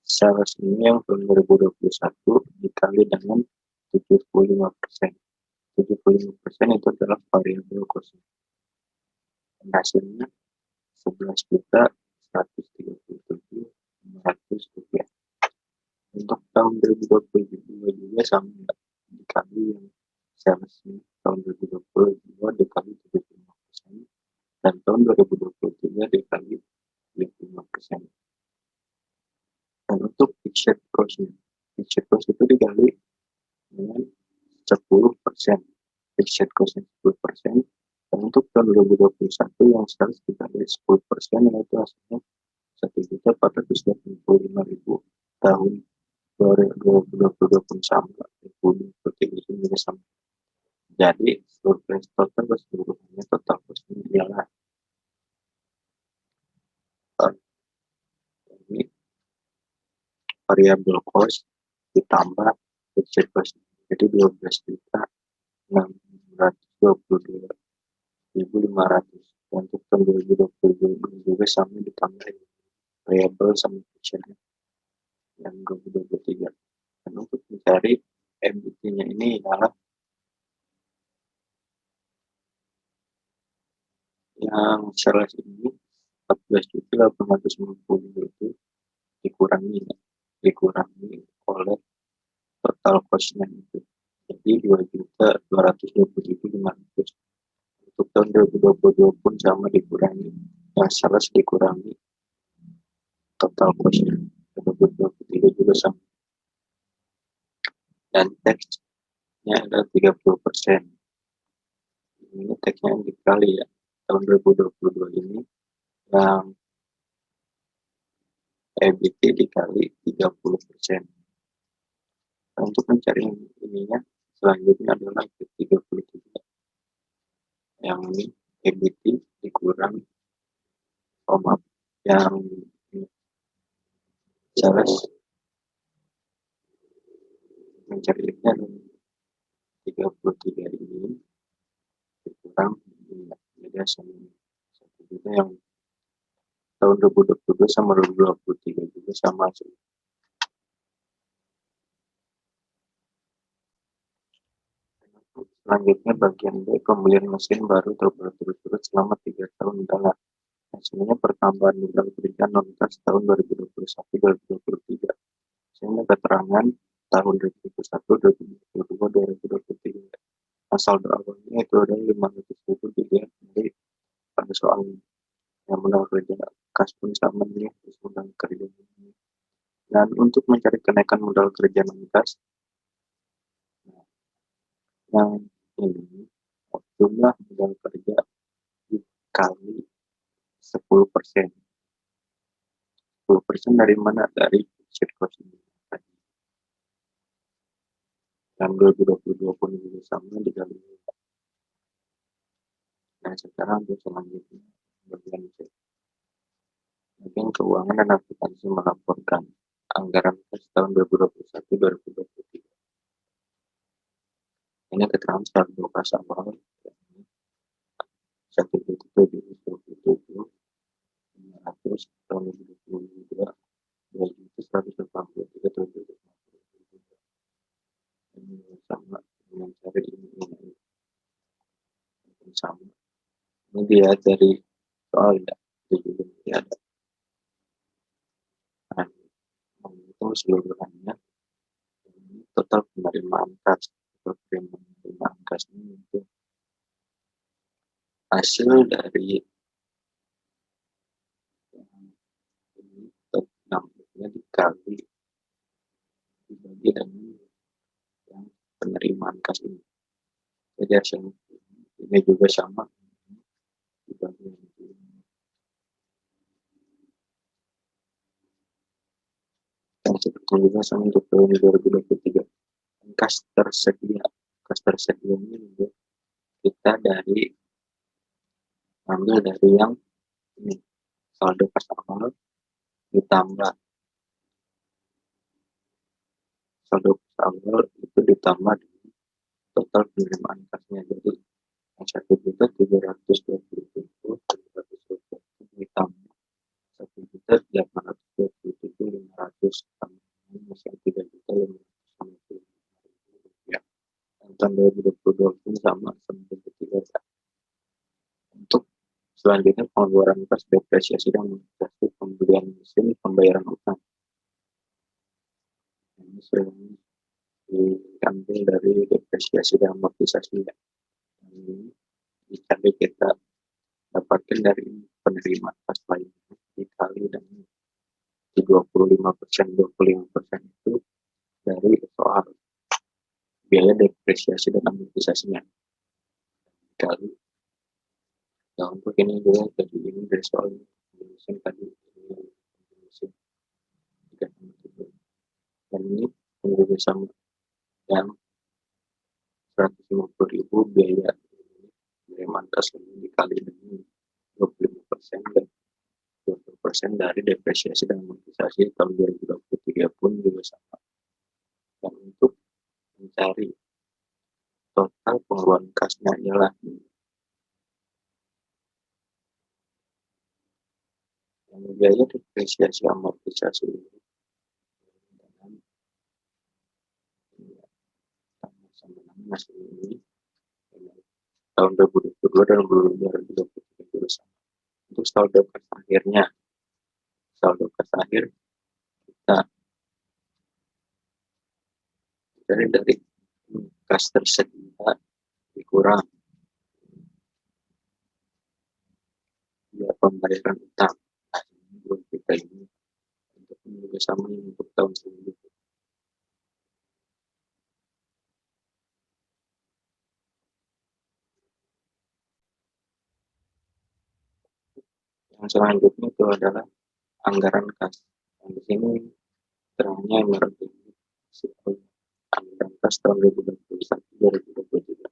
sales ini yang tahun 2021 dikali dengan 75%. 75% itu adalah variabel cost. Hasilnya 11.137.500 rupiah. Untuk tahun 2022 juga sama, dikali yang salesnya tahun 2022 dikali 75% dan tahun 2023 dikali 25%. Dan untuk fixed cost itu dikali dengan 10%. Fixed cost 10%. Dan untuk tahun 2021 yang sales dikali 10% yaitu hasilnya 1.485.000. Tahun 2022 pun sama, 2023 juga sama. Jadi surplus total keseluruhannya total costnya ialah ini variable cost ditambah fixed cost, jadi 12.622.500. Untuk tahun 2022 juga sama ditambah variable sama fixed yang 2023. Dan untuk mencari EBIT-nya ini adalah yang sales ini 14.850 itu dikurangi oleh total cost-nya itu jadi 2.220.500. Untuk tahun 2022 pun sama dikurangi yang sales dikurangi total cost-nya 2023 juga sama dan tax-nya ada 30%. Ini tax-nya yang dikali ya tahun 2022 ini yang EBIT dikali 30%. Nah, untuk mencari ininya selanjutnya adalah 33 yang ini EBIT dikurang yang sales mencarinya 33 ini dikurang beda sama 1 juta yang tahun 2022 sama 2023 juga sama sih. Selanjutnya bagian B, pembelian mesin baru berturut-turut selama 3 tahun adalah hasilnya pertambahan modal kerja non-cash tahun 2021-2023. Sehingga keterangan tahun 2021-2022-2023. Saldo awalnya itu ada 500.000 dilihat dari pada soal ini. kerja kas pun sama nih, modal kerja. Dan untuk mencari kenaikan modal kerja non-kas, yang ini jumlah modal kerja dikali 10%. 10% dari mana? Dari fixed cost tadi. Dan 2022 pun juga sama dikali. Nah, sekarang untuk selanjutnya bagian C. Bagian keuangan dan akuntansi melaporkan anggaran kas tahun 2021-2023. Ini keterangan saldo kas awal 1.727 500 tahun 2022 2.183 ini sama dengan cari ini sama. Ini dia dari soal ya, itu juga tidak ada. Nah, menghitung seluruhannya, total penerimaan kas, ini itu hasil dari ini namanya dikali dibagi dengan yang penerimaan kas ini. Jadi hasil ini juga sama dibagi dan seperti juga sama untuk tahun 2023. Kas tersedia ini juga kita ambil dari yang ini saldo kas awal ditambah saldo kas awal itu ditambah dengan total penerimaan kasnya. Jadi yang 1.727.700 ditambah 1.827.500 masih 3.550.000 rupiah. Tahun 2022 pun sama seperti itu. Untuk selanjutnya pengeluaran kas depresiasi dan amortisasi pembelian mesin pembayaran utang. Ini sering diambil dari depresiasi dan amortisasi ya. Ini dicari kita dapatkan dari penerimaan kas lainnya dikali dengan 25% itu dari soal biaya depresiasi dan amortisasinya dikali. Nah, untuk ini juga tadi ini dari soal mesin tadi dan ini juga sama yang 150.000 biaya penerimaan kas ini dikali dengan 25% dan 20% dari depresiasi dan amortisasi tahun 2023 pun juga sama. Dan untuk mencari total pengeluaran kasnya ialah yang biaya depresiasi amortisasi ini dengan masih ini tahun 2022 dan 2023 sama. Untuk saldo kas akhirnya, saldo kas akhir kita dari kas tersedia dikurang biaya pembayaran utang. Nah, ini belum kita ini untuk juga sama untuk tahun selanjutnya. Yang selanjutnya itu adalah anggaran kas. Di sini terangnya menurut anggaran kas tahun 2021-2023.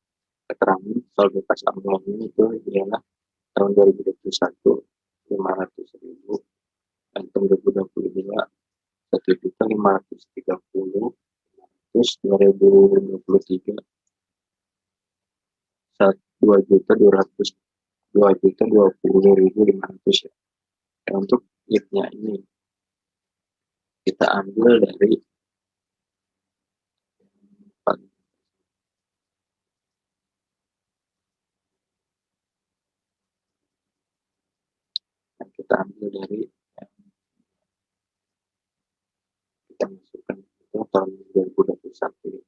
Keterangan saldo kas awal ini itu ialah tahun 2021 500.000 dan tahun 2022 1.530.000 terus 2023 2.220.500 ya. Dan untuk IP-nya ini kita ambil dari kita masukkan itu tahun 2021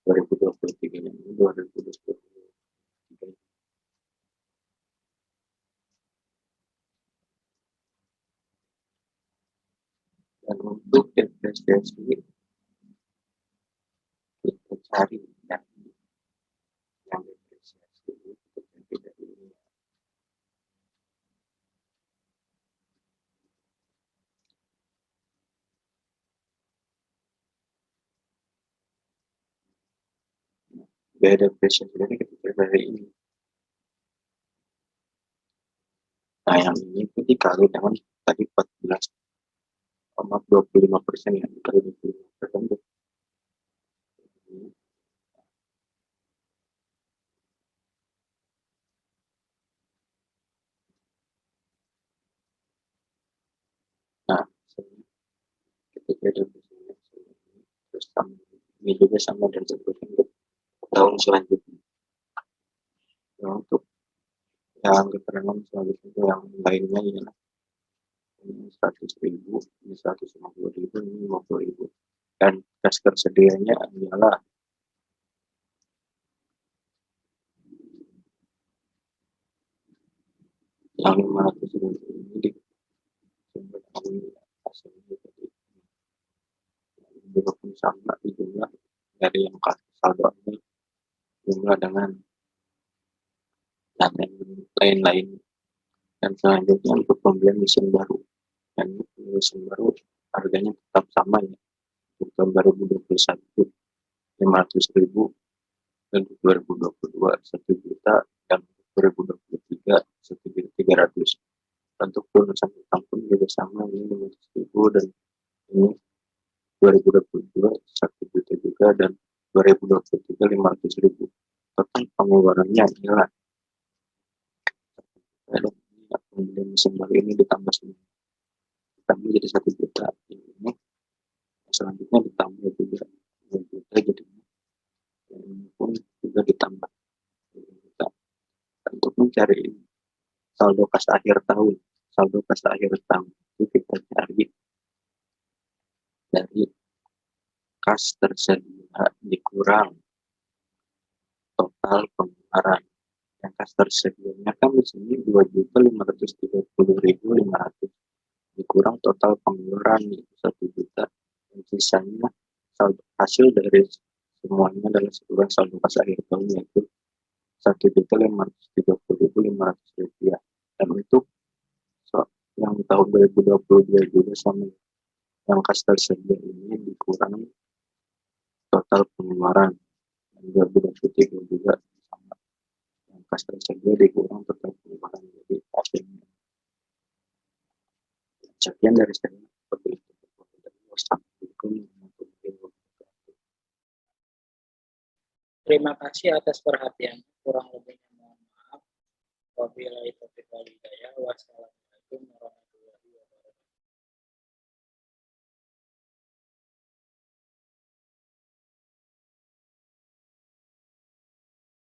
2023 ini 2023. untuk depresiasi kita cari yang depresiasi itu terjadi dari ini. Biaya depresiasi ini kita cari dari ini. Nah, yang ini itu dikali dengan tadi 14,25% ya, dikali 25%. Nah, ketika depresiasi terus ini juga sama dan seterusnya untuk tahun selanjutnya. Nah, untuk yang keterangan selanjutnya yang lainnya ialah ini 100.000, ini 150.000, ini 50.000, dan kas tersedianya adalah yang 500.000 ini di hasilnya jadi juga pun sama di jumlah dari yang saldonya jumlah dengan dan lain-lain. Dan selanjutnya untuk pembelian mesin baru, dan mesin baru harganya tetap sama ya, untuk tahun 2021 500.000, dan 2022 1 juta, dan 2023 1.300.000. Untuk lunasan utang pun juga sama, ini 500.000, dan ini 2022 1 juta juga, dan 2023 500.000. Total pengeluarannya adalah pembelian mesin baru ini ditambah jadi 1 juta, ini selanjutnya ditambah juga 2 juta, jadi ini pun juga ditambah 2 juta. Untuk mencari saldo kas akhir tahun, itu kita cari dari kas tersedia dikurang total pengeluaran. Yang kas tersedianya kan di sini 2.530.500, dikurang total pengeluaran itu 1 juta, dan sisanya saldo hasil dari semuanya adalah seluruh saldo kas akhir tahun, yaitu 1.530.500 rupiah. Dan untuk yang tahun 2022 juga sama, yang kas tersedia ini dikurang total pengeluaran, dan 2023 juga sama, yang kas tersedia dikurang total pengeluaran. Jadi hasilnya sekian dari saya. Terima kasih atas perhatiannya. Kurang lebihnya mohon maaf. Wabillahi